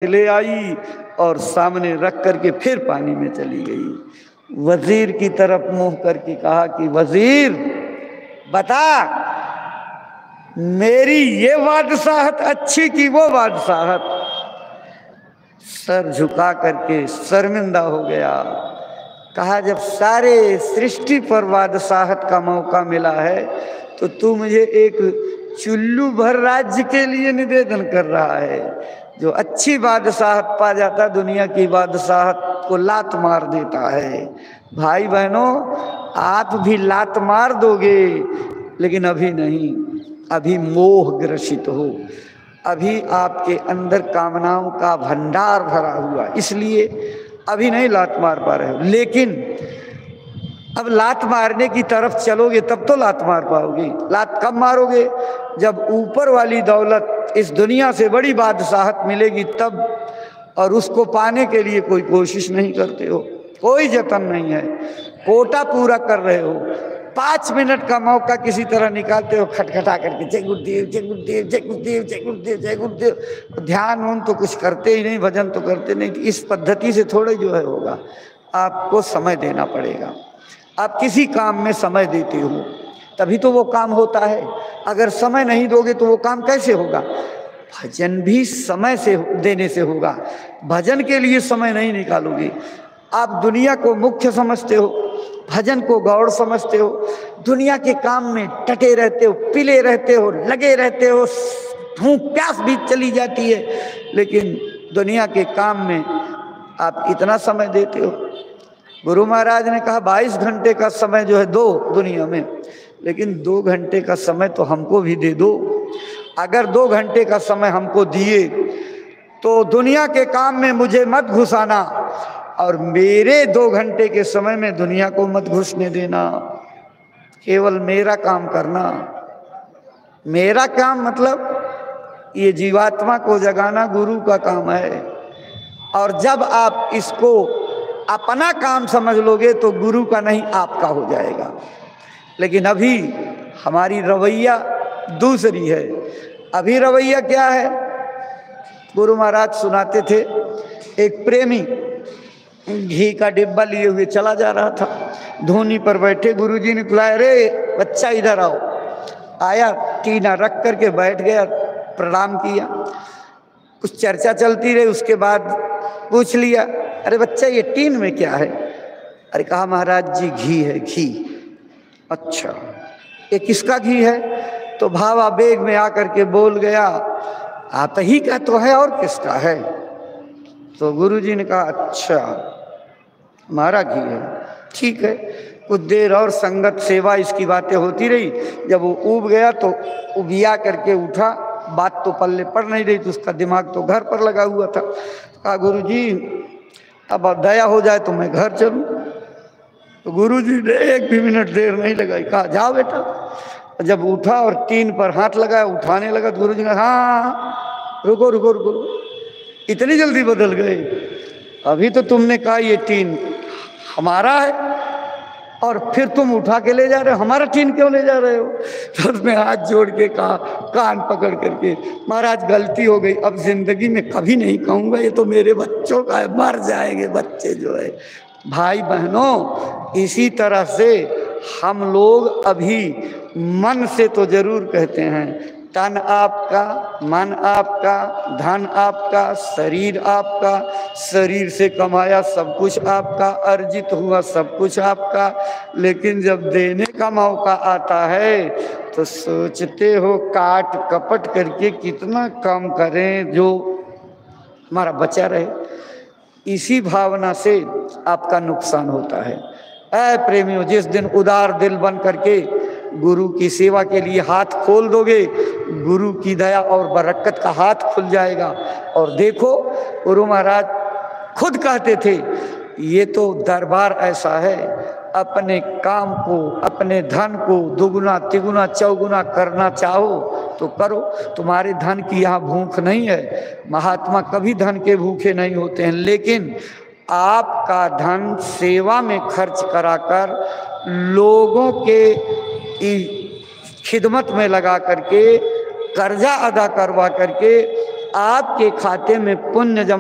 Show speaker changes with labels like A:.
A: ले आई और सामने रख करके फिर पानी में चली गई। वजीर की तरफ मुंह करके कहा कि वजीर बता, मेरी ये बादशाहत अच्छी कि वो बादशाहत? सर झुका करके शर्मिंदा हो गया। कहा जब सारे सृष्टि पर बादशाहत का मौका मिला है तो तू मुझे एक चुल्लू भर राज्य के लिए निवेदन कर रहा है। जो अच्छी बादशाहत पा जाता दुनिया की बादशाहत को लात मार देता है। भाई बहनों, आप भी लात मार दोगे लेकिन अभी नहीं, अभी मोह ग्रसित हो, अभी आपके अंदर कामनाओं का भंडार भरा हुआ, इसलिए अभी नहीं लात मार पा रहे हो। लेकिन अब लात मारने की तरफ चलोगे तब तो लात मार पाओगे। लात कब मारोगे? जब ऊपर वाली दौलत, इस दुनिया से बड़ी बादशाहत मिलेगी तब। और उसको पाने के लिए कोई कोशिश नहीं करते हो, कोई जतन नहीं है, कोटा पूरा कर रहे हो। 5 मिनट का मौका किसी तरह निकालते हो, खटखटा करके जय गुरुदेव जय गुरुदेव जय गुरुदेव जय गुरुदेव जय गुरुदेव। ध्यान उन तो कुछ करते ही नहीं, भजन तो करते नहीं। इस पद्धति से थोड़े जो है होगा, आपको समय देना पड़ेगा। आप किसी काम में समय देते हो तभी तो वो काम होता है। अगर समय नहीं दोगे तो वो काम कैसे होगा? भजन भी समय से देने से होगा। भजन के लिए समय नहीं निकालोगे, आप दुनिया को मुख्य समझते हो, भजन को गौड़ समझते हो, दुनिया के काम में टटे रहते हो, पिले रहते हो, लगे रहते हो, भूख प्यास भी चली जाती है, लेकिन दुनिया के काम में आप इतना समय देते हो। गुरु महाराज ने कहा 22 घंटे का समय जो है दो दुनिया में, लेकिन 2 घंटे का समय तो हमको भी दे दो। अगर 2 घंटे का समय हमको दिए तो दुनिया के काम में मुझे मत घुसाना और मेरे 2 घंटे के समय में दुनिया को मत घुसने देना। केवल मेरा काम करना। मेरा काम मतलब ये जीवात्मा को जगाना गुरु का काम है। और जब आप इसको अपना काम समझ लोगे तो गुरु का नहीं आपका हो जाएगा। लेकिन अभी हमारी रवैया दूसरी है। अभी रवैया क्या है? गुरु महाराज सुनाते थे, एक प्रेमी घी का डिब्बा लिए हुए चला जा रहा था, धोनी पर बैठे गुरुजी ने बुलाया, अरे बच्चा इधर आओ। आया, टीना रख करके बैठ गया, प्रणाम किया, कुछ चर्चा चलती रही। उसके बाद पूछ लिया, अरे बच्चा ये टीन में क्या है? अरे कहा महाराज जी घी है, घी। अच्छा, ये किसका घी है? तो भावावेग में आकर के बोल गया, आप ही का तो है और किसका है? तो गुरुजी ने कहा अच्छा हमारा घी है, ठीक है। कुछ देर और संगत सेवा इसकी बातें होती रही। जब वो ऊब गया तो उबिया करके उठा, बात तो पल्ले पड़ नहीं रही, तो उसका दिमाग तो घर पर लगा हुआ था। कहा गुरुजी अब दया हो जाए तो मैं घर चलूं। तो गुरुजी ने 1 भी मिनट देर नहीं लगाई, कहा जाओ बेटा। जब उठा और टीन पर हाथ लगाया, उठाने लगा तो गुरुजी ने कहा हाँ रुको रुको रुको रुको, इतनी जल्दी बदल गए? अभी तो तुमने कहा ये टीन हमारा है और फिर तुम उठा के ले जा रहे हो, हमारा टीन क्यों ले जा रहे हो? तो उसने हाथ जोड़ के कहा, कान पकड़ करके, महाराज गलती हो गई, अब जिंदगी में कभी नहीं कहूँगा, ये तो मेरे बच्चों का है, मर जाएंगे बच्चे जो है। भाई बहनों, इसी तरह से हम लोग अभी मन से तो जरूर कहते हैं, तन आपका, मन आपका, धन आपका, शरीर आपका, शरीर से कमाया सब कुछ आपका, अर्जित हुआ सब कुछ आपका, लेकिन जब देने का मौका आता है तो सोचते हो काट कपट करके कितना कम करें जो हमारा बचा रहे। इसी भावना से आपका नुकसान होता है। ऐ प्रेमियों, जिस दिन उदार दिल बन करके गुरु की सेवा के लिए हाथ खोल दोगे, गुरु की दया और बरकत का हाथ खुल जाएगा। और देखो, गुरु महाराज खुद कहते थे, ये तो दरबार ऐसा है, अपने काम को, अपने धन को दुगुना तिगुना चौगुना करना चाहो तो करो, तुम्हारे धन की यहाँ भूख नहीं है। महात्मा कभी धन के भूखे नहीं होते हैं, लेकिन आपका धन सेवा में खर्च कराकर, लोगों के खिदमत में लगा करके, कर्जा अदा करवा करके आपके खाते में पुण्य जमा